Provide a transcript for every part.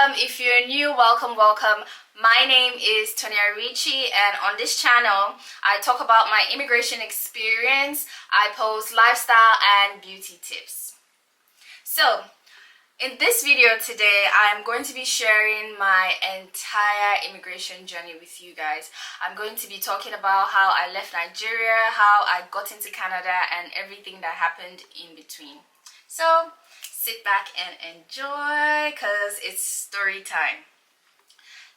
welcome. If you're new, welcome. My name is Tonia Ricci, and on this channel I talk about my immigration experience. I post lifestyle and beauty tips. So in this video today, I'm going to be sharing my entire immigration journey with you guys. I'm going to be talking about how I left Nigeria, how I got into Canada, and everything that happened in between. So sit back and enjoy, because it's story time.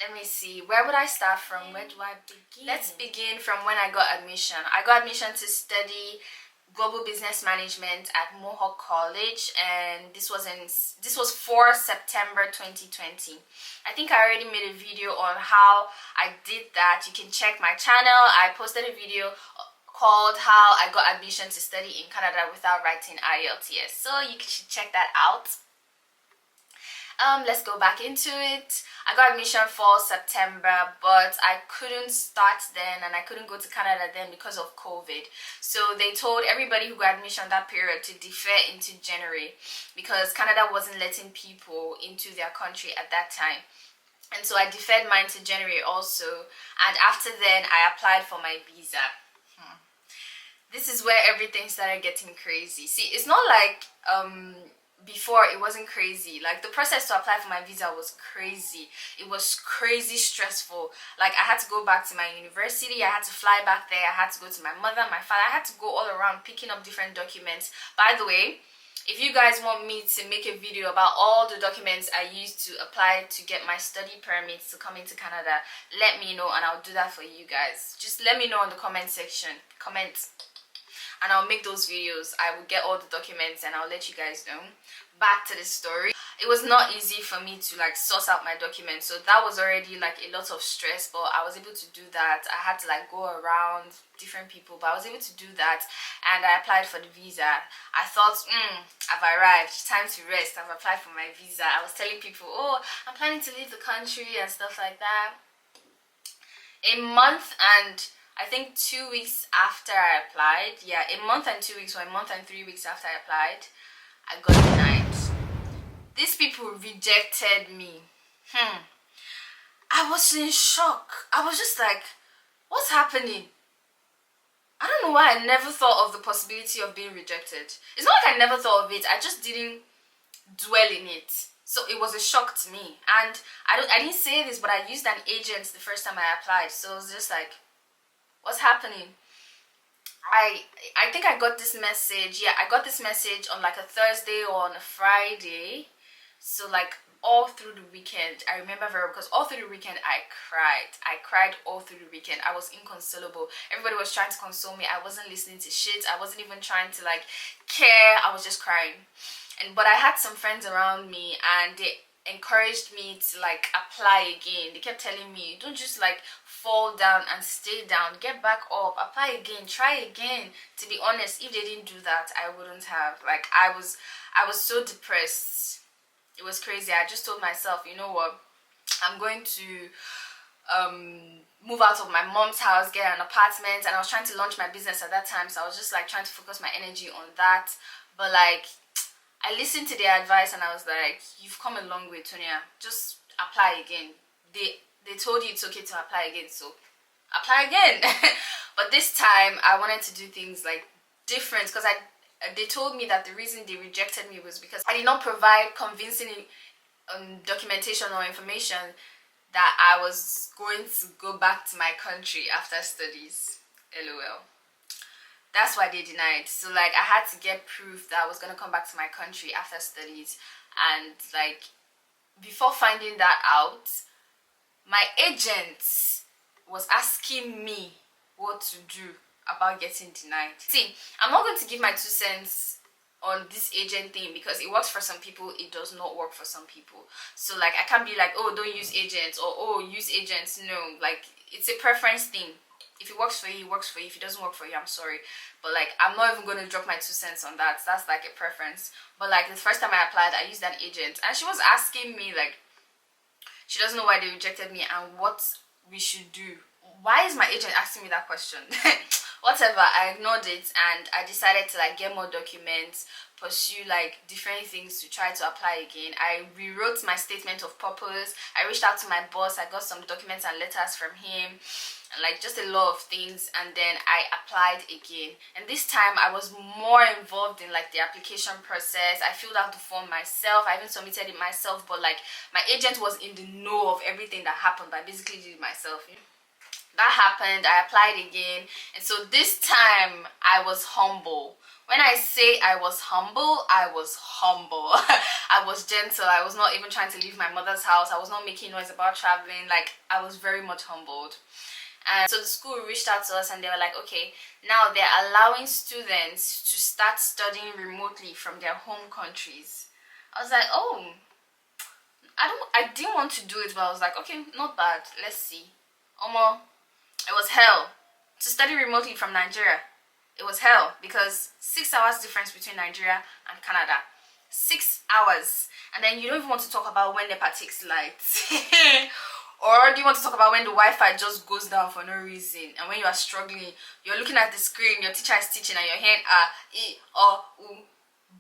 Let me see, where would I start from? Where do I begin? Let's begin from when I got admission. I got admission to study global business management at Mohawk College, and this was for September 2020. I think I already made a video on how I did that. You can check my channel. I posted a video called how I got admission to study in Canada without writing IELTS, so you should check that out. Let's go back into it. I got admission for September, but I couldn't start then, and I couldn't go to Canada then because of COVID. So they told everybody who got admission that period to defer into January, because Canada wasn't letting people into their country at that time. And so I deferred mine to January also, and after then I applied for my visa. This is where everything started getting crazy. See, it's not like before it wasn't crazy. Like, the process to apply for my visa was crazy. It was crazy stressful. Like, I had to go back to my university, I had to fly back there, I had to go to my mother, my father, I had to go all around picking up different documents. By the way, if you guys want me to make a video about all the documents I used to apply to get my study permits to come into Canada, let me know and I'll do that for you guys. Just let me know in the comment section. Comment. And I'll make those videos. I will get all the documents and I'll let you guys know. Back to the story. It was not easy for me to like source out my documents, so that was already like a lot of stress, but I was able to do that. I had to like go around different people, but I was able to do that, and I applied for the visa. I thought, I've arrived, time to rest, I've applied for my visa. I was telling people, oh, I'm planning to leave the country and stuff like that. A month and I think 2 weeks after I applied, yeah, a month and 2 weeks, or a month and 3 weeks after I applied, I got denied. These people rejected me. I was in shock. I was just like, what's happening? I don't know why I never thought of the possibility of being rejected. It's not like I never thought of it, I just didn't dwell in it. So it was a shock to me. And I didn't say this, but I used an agent the first time I applied, so it was just like, what's happening? I think I got this message. Yeah, I got this message on like a Thursday or on a Friday. So like all through the weekend, I remember very well, because all through the weekend I cried all through the weekend. I was inconsolable. Everybody was trying to console me. I wasn't listening to shit. I wasn't even trying to like care. I was just crying. But I had some friends around me, and they encouraged me to like apply again. They kept telling me, don't just like fall down and stay down, get back up, apply again, try again. To be honest, if they didn't do that, I wouldn't have. Like, I was so depressed. It was crazy. I just told myself, you know what, I'm going to move out of my mom's house, get an apartment. And I was trying to launch my business at that time, so I was just like trying to focus my energy on that. But like, I listened to their advice and I was like, you've come a long way, Tonia, just apply again. They told you it's okay to apply again, so apply again. But this time I wanted to do things like different, because they told me that the reason they rejected me was because I did not provide convincing documentation or information that I was going to go back to my country after studies. LOL. That's why they denied. So like, I had to get proof that I was gonna come back to my country after studies. And like, before finding that out, my agent was asking me what to do about getting denied. See, I'm not going to give my 2 cents on this agent thing, because it works for some people, it does not work for some people. So like, I can't be like, oh, don't use agents, or oh, use agents. No, like, it's a preference thing. If it works for you, it works for you. If it doesn't work for you, I'm sorry. But like, I'm not even going to drop my 2 cents on that. That's like a preference. But like, the first time I applied, I used an agent, and she was asking me like, she doesn't know why they rejected me and what we should do. Why is my agent asking me that question? whatever. I ignored it and I decided to like get more documents, pursue like different things to try to apply again. I rewrote my statement of purpose. I reached out to my boss. I got some documents and letters from him, and like just a lot of things, and then I applied again. And this time I was more involved in like the application process. I filled out the form myself. I even submitted it myself, but like my agent was in the know of everything that happened. I basically did it myself. That happened. I applied again, and so this time I was humble. When I say I was humble, I was humble. I was gentle. I was not even trying to leave my mother's house. I was not making noise about traveling. Like, I was very much humbled. And so the school reached out to us and they were like, okay, now they're allowing students to start studying remotely from their home countries. I was like, oh, I didn't want to do it, but I was like, okay, not bad. Let's see. Omo, it was hell to study remotely from Nigeria. It was hell because 6 hours difference between Nigeria and Canada. 6 hours. And then you don't even want to talk about when NEPA takes light. Or do you want to talk about when the Wi-Fi just goes down for no reason? And when you are struggling, you're looking at the screen, your teacher is teaching and you're hearing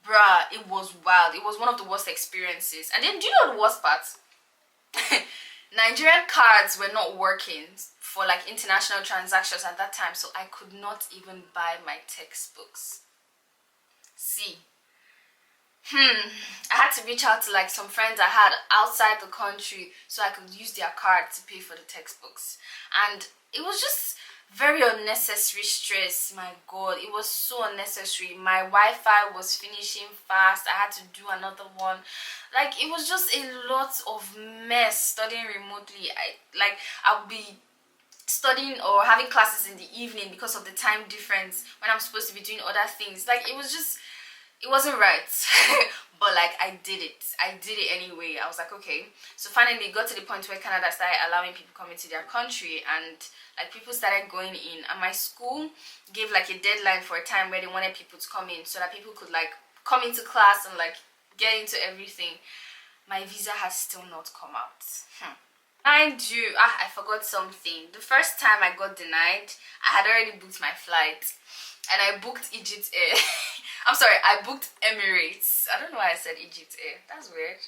bruh, it was wild. It was one of the worst experiences. And then do you know the worst part? Nigerian cards were not working for like international transactions at that time, so I could not even buy my textbooks. See, I had to reach out to like some friends I had outside the country so I could use their card to pay for the textbooks, and it was just very unnecessary stress. My god, it was so unnecessary. My Wi-Fi was finishing fast. I had to do another one. Like, it was just a lot of mess studying remotely. I'll be studying or having classes in the evening because of the time difference when I'm supposed to be doing other things. Like, it wasn't right. But like, I did it anyway. I was like, okay. So finally it got to the point where Canada started allowing people come into their country, and like people started going in, and my school gave like a deadline for a time where they wanted people to come in so that people could like come into class and like get into everything. My visa has still not come out. Mind you, I forgot something. The first time I got denied, I had already booked my flight, and I booked Egypt Air. I'm sorry, I booked Emirates. I don't know why I said Egypt Air. That's weird.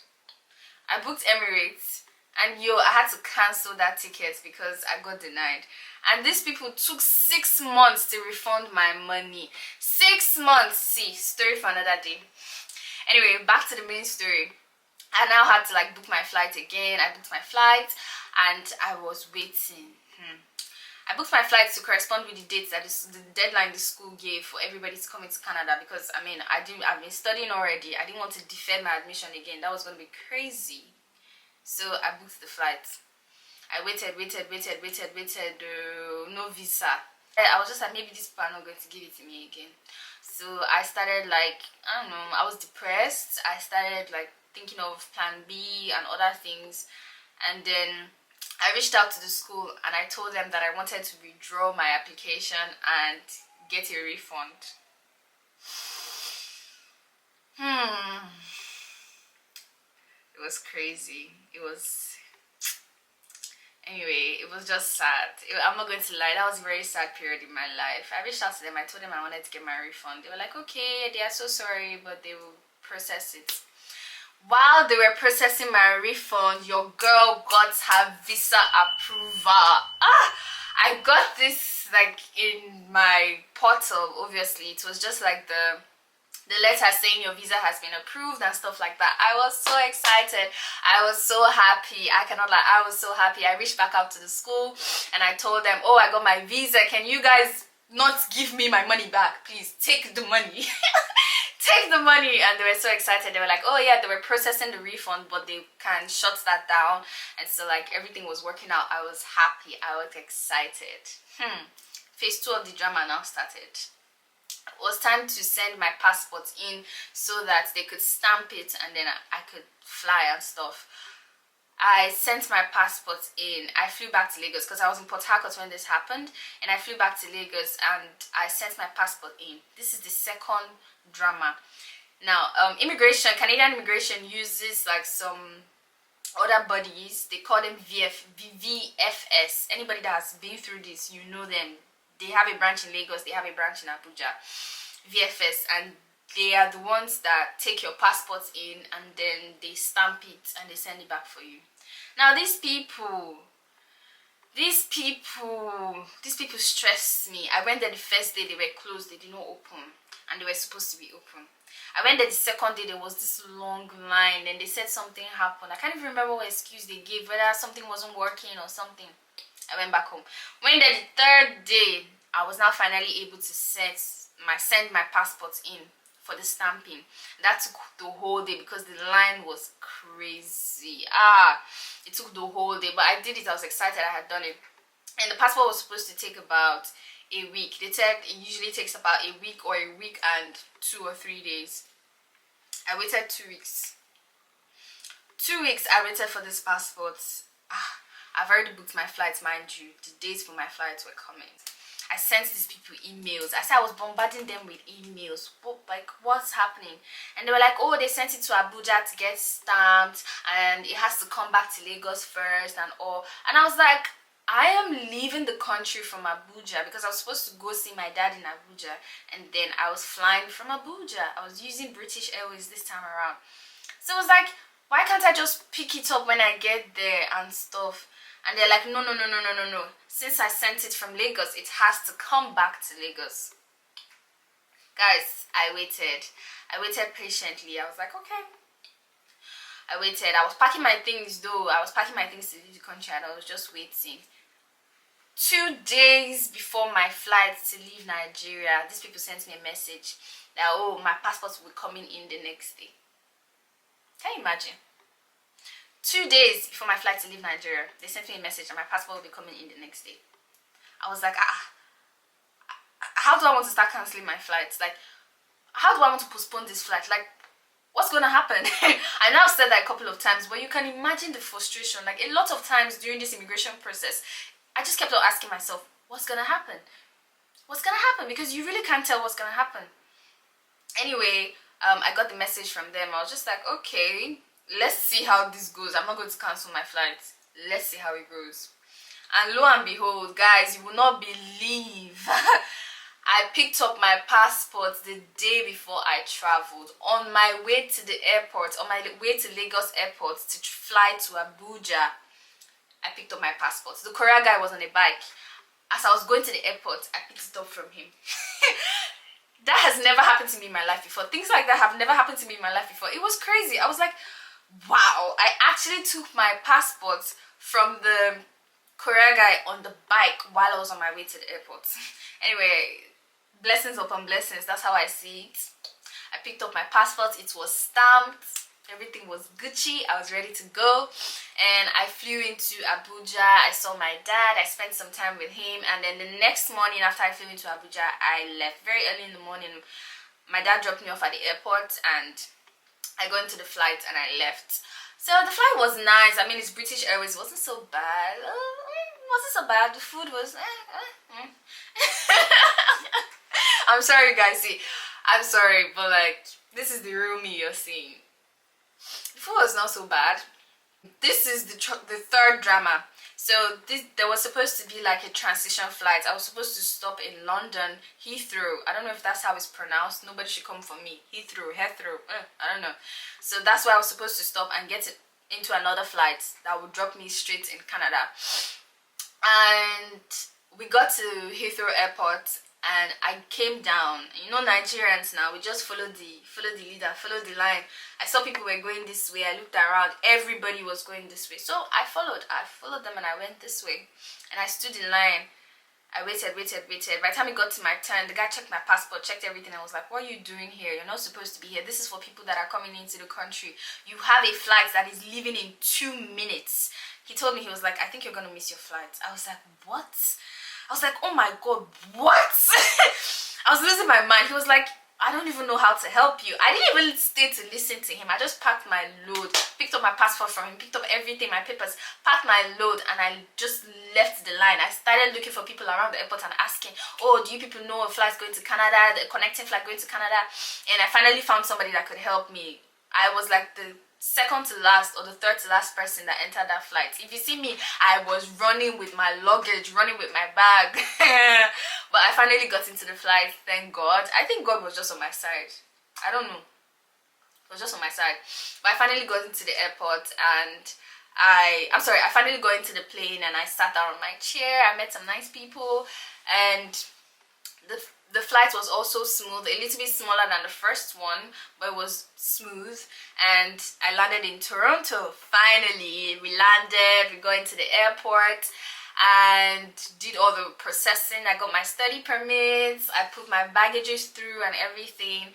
I booked Emirates, and I had to cancel that ticket because I got denied. And these people took 6 months to refund my money. 6 months. See, story for another day. Anyway, back to the main story. I now had to like book my flight again. I booked my flight and I was waiting. I booked my flight to correspond with the dates that the deadline the school gave for everybody to come into Canada, because I mean, I've been studying already. I didn't want to defer my admission again. That was going to be crazy. So I booked the flight. I waited, no visa. I was just like, maybe these people are not going to give it to me again. So I started like, I don't know, I was depressed. I started like thinking of plan B and other things, and then I reached out to the school and I told them that I wanted to withdraw my application and get a refund. It was crazy. Anyway, it was just sad. I'm not going to lie, that was a very sad period in my life. I reached out to them, I told them I wanted to get my refund. They were like, okay, they are so sorry, but they will process it. While they were processing my refund, your girl got her visa approval. I got this like in my portal. Obviously, it was just like the letter saying your visa has been approved and stuff like that. I was so excited. I was so happy. I cannot lie, I was so happy. I reached back out to the school and I told them, oh, I got my visa. Can you guys not give me my money back? Please take the money. Take the money. And they were so excited. They were like, oh yeah, they were processing the refund, but they can shut that down. And so like everything was working out. I was happy. I was excited. Phase 2 of the drama now started. It was time to send my passport in so that they could stamp it and then I could fly and stuff. I sent my passport in. I flew back to Lagos because I was in Port Harcourt when this happened, and I flew back to Lagos and I sent my passport in. This is the second drama. Now, Canadian immigration uses like some other bodies. They call them VFS. Anybody that has been through this, you know them. They have a branch in Lagos, they have a branch in Abuja, VFS, and they are the ones that take your passport in and then they stamp it and they send it back for you. Now these people stressed me. I went there the first day, they were closed, they did not open, and they were supposed to be open. I went there the second day, there was this long line, and they said something happened. I can't even remember what excuse they gave, whether something wasn't working or something. I went back home. When there the third day, I was now finally able to send my passport in for the stamping. That took the whole day because the line was crazy. It took the whole day, but I did it. I was excited I had done it. And the passport was supposed to take about a week. They said it usually takes about a week or a week and 2 or 3 days. I waited 2 weeks. 2 weeks I waited for this passport. I've already booked my flights, mind you. The dates for my flights were coming. I sent these people emails. I said I was bombarding them with emails. What's happening? And they were like, oh, they sent it to Abuja to get stamped and it has to come back to Lagos first and all. And I was like, I am leaving the country from Abuja because I was supposed to go see my dad in Abuja, and then I was flying from Abuja. I was using British Airways this time around. So I was like, why can't I just pick it up when I get there and stuff? And they're like, no. Since I sent it from Lagos, it has to come back to Lagos. Guys, I waited patiently. I was like, okay. I waited. I was packing my things though. I was packing my things to leave the country and I was just waiting. 2 days before my flight to leave Nigeria, these people sent me a message that, oh, my passport will be coming in the next day. Can you imagine? 2 days before my flight to leave Nigeria, they sent me a message that my passport will be coming in the next day. I was like, how do I want to start cancelling my flights? Like, how do I want to postpone this flight? Like, what's going to happen? I know I've said that a couple of times, but you can imagine the frustration. Like, a lot of times during this immigration process, I just kept on asking myself, what's going to happen? What's going to happen? Because you really can't tell what's going to happen. Anyway, I got the message from them. I was just like, okay, let's see how this goes. I'm not going to cancel my flight. Let's see how it goes. And lo and behold, guys, you will not believe I picked up my passport the day before I traveled. On my way to the airport, on my way to Lagos airport to fly to Abuja, I picked up my passport. The courier guy was on a bike. As I was going to the airport, I picked it up from him. That has never happened to me in my life before. Things like that have never happened to me in my life before. It was crazy. I was like, wow, I actually took my passport from the courier guy on the bike while I was on my way to the airport. Anyway, blessings upon blessings, that's how I see it. I picked up my passport, it was stamped, everything was Gucci, I was ready to go, and I flew into Abuja. I saw my dad, I spent some time with him, and then the next morning after I flew into Abuja, I left very early in the morning. My dad dropped me off at the airport and I got into the flight and I left. So the flight was nice. I mean, it's British Airways, it wasn't so bad. It wasn't so bad. The food was I'm sorry guys, see, I'm sorry, but like, this is the real me you're seeing. The food was not so bad. This is the third drama. So there was supposed to be like a transition flight. I was supposed to stop in London, Heathrow. I don't know if that's how it's pronounced. Nobody should come for me. Heathrow. I don't know. So that's where I was supposed to stop and get into another flight that would drop me straight in Canada. And we got to Heathrow Airport and I came down. You know, Nigerians now, we just follow the leader, follow the line. I saw people were going this way. I looked around, everybody was going this way, so I followed them and I went this way and I stood in line. I waited. By the time it got to my turn, the guy checked my passport, checked everything. I was like, what are you doing here? You're not supposed to be here. This is for people that are coming into the country. You have a flight that is leaving in 2 minutes. He told me, he was like, I think you're gonna miss your flight. I was like, what? I was like, oh my god, what? I was losing my mind. He was like, I don't even know how to help you. I didn't even stay to listen to him. I just packed my load, picked up my passport from him, picked up everything, my papers, packed my load, and I just left the line. I started looking for people around the airport and asking, oh, do you people know a flight going to Canada, the connecting flight going to Canada? And I finally found somebody that could help me. I was like the second to last or the third to last person that entered that flight. If you see me, I was running with my luggage, running with my bag. But I finally got into the flight, thank God. I think God was just on my side. I don't know. It was just on my side. But I finally got into the airport and I'm sorry, I finally got into the plane and I sat down on my chair. I met some nice people and the flight was also smooth, a little bit smaller than the first one, but it was smooth. And I landed in Toronto. Finally, we landed, we got into the airport and did all the processing. I got my study permits, I put my baggages through and everything.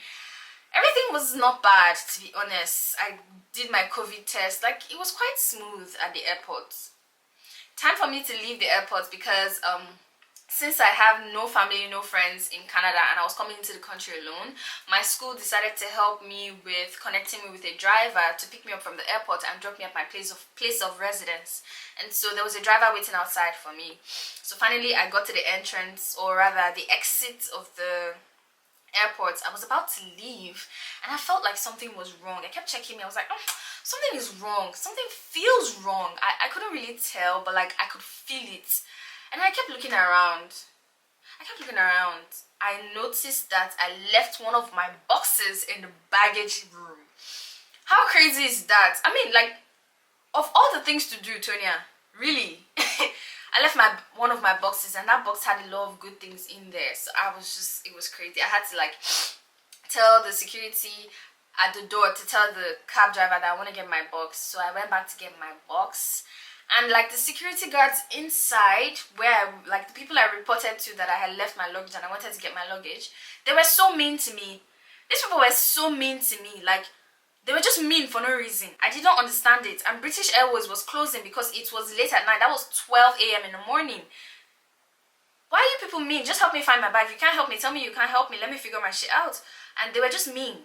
Everything was not bad, to be honest. I did my COVID test. Like, it was quite smooth at the airport. Time for me to leave the airport because since I have no family, no friends in Canada and I was coming into the country alone, my school decided to help me with connecting me with a driver to pick me up from the airport and drop me at my place of residence. And so there was a driver waiting outside for me. So finally I got to the entrance, or rather the exit of the airport. I was about to leave and I felt like something was wrong. I kept checking me. I was like, oh, something is wrong. Something feels wrong. I couldn't really tell, but like I could feel it. And I kept looking around. I noticed that I left one of my boxes in the baggage room. How crazy is that? I mean, like, of all the things to do, Tonya, really, I left one of my boxes and that box had a lot of good things in there. So it was crazy. I had to like tell the security at the door to tell the cab driver that I want to get my box. So I went back to get my box. And like the security guards inside, where like the people I reported to that I had left my luggage and I wanted to get my luggage, they were so mean to me. These people were so mean to me. Like, they were just mean for no reason. I did not understand it. And British Airways was closing because it was late at night. That was 12 a.m. in the morning. Why are you people mean? Just help me find my bag. You can't help me. Tell me you can't help me. Let me figure my shit out. And they were just mean.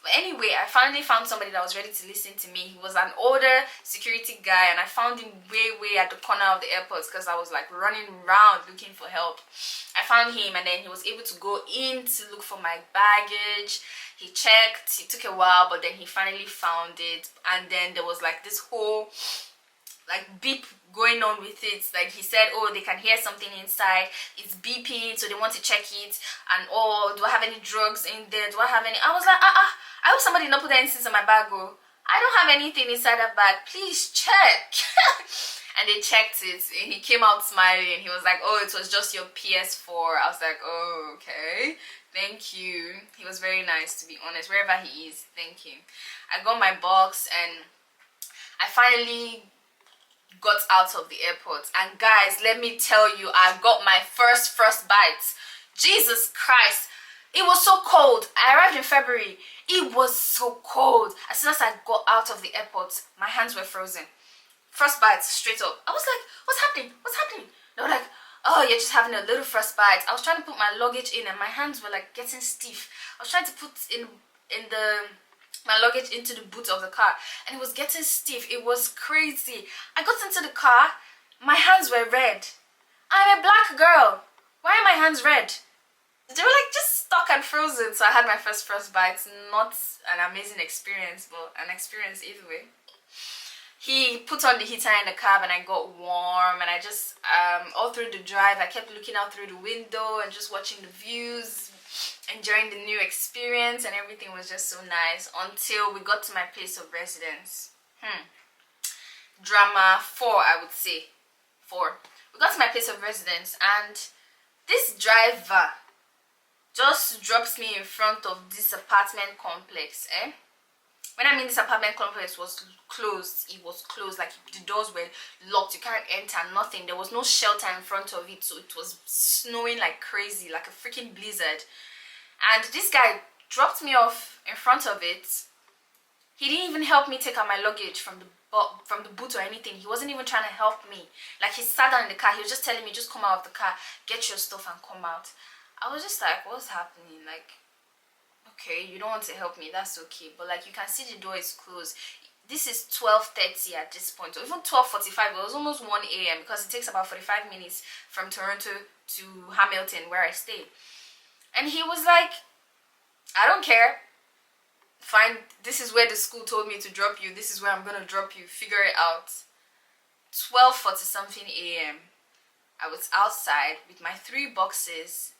But anyway, I finally found somebody that was ready to listen to me. He was an older security guy and I found him way at the corner of the airport because I was like running around looking for help. I found him and then he was able to go in to look for my baggage. He checked, it took a while, but then he finally found it. And then there was like this whole like beep going on with it. Like he said, oh, they can hear something inside, it's beeping, so they want to check it. And oh, do I have any drugs in there? Do I have any? I was like, I hope somebody not put anything in my bag. Oh, I don't have anything inside that bag, please check. And they checked it and he came out smiling. He was like, oh, it was just your PS4. I was like, oh, okay, thank you. He was very nice, to be honest, wherever he is. Thank you. I got my box and I finally got out of the airport. And guys, let me tell you, I got my first bite. Jesus Christ, it was so cold. I arrived in February. It was so cold. As soon as I got out of the airport, my hands were frozen. First bite, straight up. I was like, what's happening? They were like, oh, you're just having a little first bite. I was trying to put my luggage in and my hands were like getting stiff. I was trying to put my luggage into the boot of the car and it was getting stiff. It was crazy. I got into the car, my hands were red. I'm a black girl. Why are my hands red? They were like just stuck and frozen. So I had my first bite. Not an amazing experience, but an experience either way. He put on the heater in the cab and I got warm, and I just all through the drive I kept looking out through the window and just watching the views, enjoying the new experience, and everything was just so nice until we got to my place of residence. Drama 4, I would say. 4. We got to my place of residence and this driver just drops me in front of this apartment complex. When I mean this apartment complex was closed, it was closed, like the doors were locked, you can't enter, nothing. There was no shelter in front of it, so it was snowing like crazy, like a freaking blizzard. And this guy dropped me off in front of it. He didn't even help me take out my luggage from the boot or anything. He wasn't even trying to help me. Like, he sat down in the car, he was just telling me, just come out of the car, get your stuff and come out. I was just like, what's happening? Like, okay, you don't want to help me, that's okay, but like you can see the door is closed. This is 12:30 at this point, or even 12:45. It was almost 1 a.m. because it takes about 45 minutes from Toronto to Hamilton where I stay. And he was like, I don't care, fine, this is where the school told me to drop you, this is where I'm gonna drop you, figure it out. 12:40 something a.m. I was outside with my 3 boxes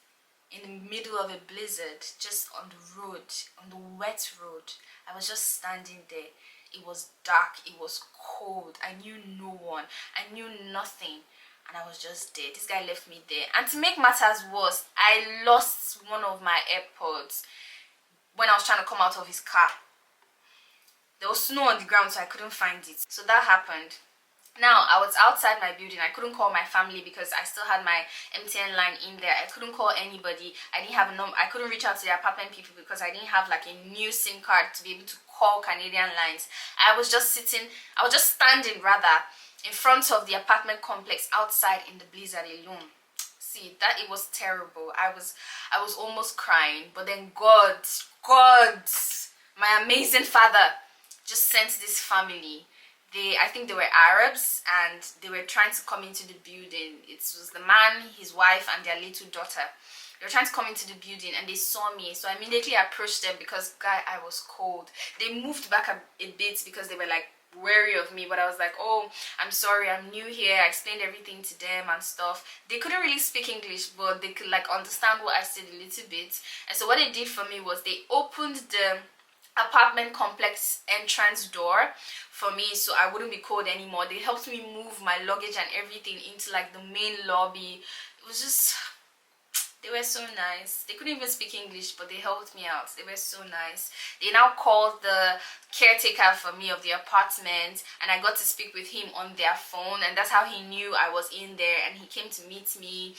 in the middle of a blizzard, just on the road, on the wet road. I was just standing there. It was dark, it was cold. I knew no one, I knew nothing, and I was just there. This guy left me there. And to make matters worse, I lost one of my AirPods when I was trying to come out of his car. There was snow on the ground, so I couldn't find it. So that happened. Now, I was outside my building. I couldn't call my family because I still had my MTN line in there. I couldn't call anybody. I didn't have a number. I couldn't reach out to the apartment people because I didn't have like a new SIM card to be able to call Canadian lines. I was just standing rather, in front of the apartment complex outside in the blizzard alone. See, that it was terrible. I was almost crying. But then God, my amazing Father, just sent this family. I think they were Arabs, and they were trying to come into the building. It was the man, his wife, and their little daughter. They were trying to come into the building, and they saw me. So I immediately approached them because, guy, I was cold. They moved back a bit because they were like wary of me, but I was like, oh, I'm sorry, I'm new here. I explained everything to them and stuff. They couldn't really speak English, but they could like understand what I said a little bit. And so what they did for me was they opened the apartment complex entrance door for me so I wouldn't be cold anymore. They helped me move my luggage and everything into like the main lobby. It was just, they were so nice. They couldn't even speak English, but they helped me out. They were so nice. They now called the caretaker for me of the apartment, and I got to speak with him on their phone, and that's how he knew I was in there, and he came to meet me.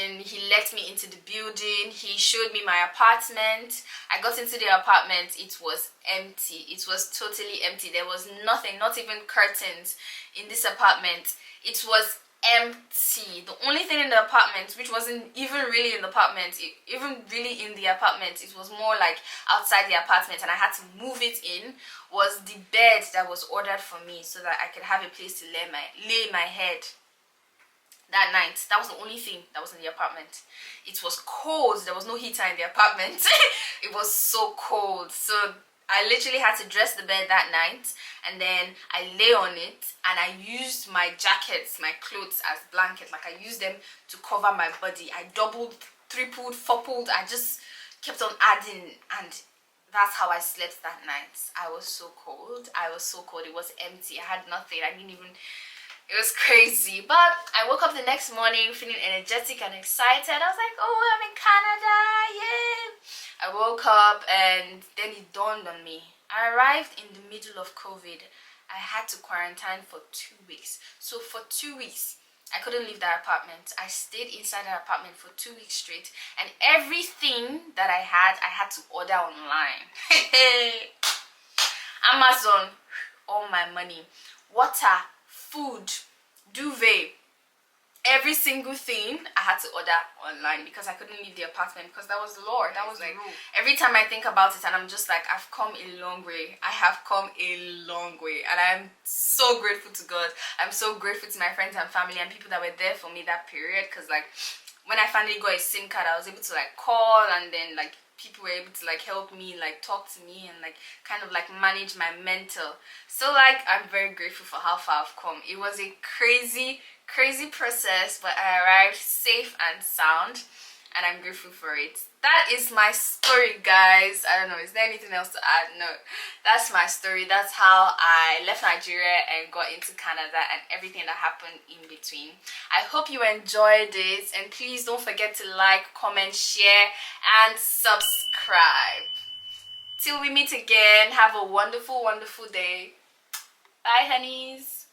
And he let me into the building. He showed me my apartment. I got into the apartment. It was empty. It was totally empty. There was nothing, not even curtains in this apartment. It was empty. The only thing in the apartment, which wasn't even really in the apartment, it was more like outside the apartment, and I had to move it in, was the bed that was ordered for me so that I could have a place to lay my head. That night, that was the only thing that was in the apartment. It was cold. There was no heater in the apartment. It was so cold. So I literally had to dress the bed that night, and then I lay on it, and I used my jackets, my clothes as blanket. Like I used them to cover my body. I doubled, tripled, fourpled. I just kept on adding, and that's how I slept that night. I was so cold. It was empty. I had nothing. It was crazy. But I woke up the next morning feeling energetic and excited. I was like, oh, I'm in Canada, yay! I woke up, and then it dawned on me. I arrived in the middle of COVID. I had to quarantine for 2 weeks. So for 2 weeks, I couldn't leave that apartment. I stayed inside that apartment for 2 weeks straight. And everything that I had to order online. Amazon, all my money. Water, food, duvet, every single thing I had to order online because I couldn't leave the apartment, because that was the law. That was like, every time I think about it, and I'm just like, I've come a long way. I have come a long way, and I'm so grateful to God. I'm so grateful to my friends and family and people that were there for me that period, because like when I finally got a SIM card, I was able to like call, and then like people were able to like help me, like talk to me, and like kind of like manage my mental. So like I'm very grateful for how far I've come. It was a crazy process, but I arrived safe and sound, and I'm grateful for it. That is my story, guys. I don't know, is there anything else to add? No, that's my story. That's how I left Nigeria and got into Canada, and everything that happened in between. I hope you enjoyed it, and please don't forget to like, comment, share, and subscribe. Till we meet again, have a wonderful day. Bye, honeys.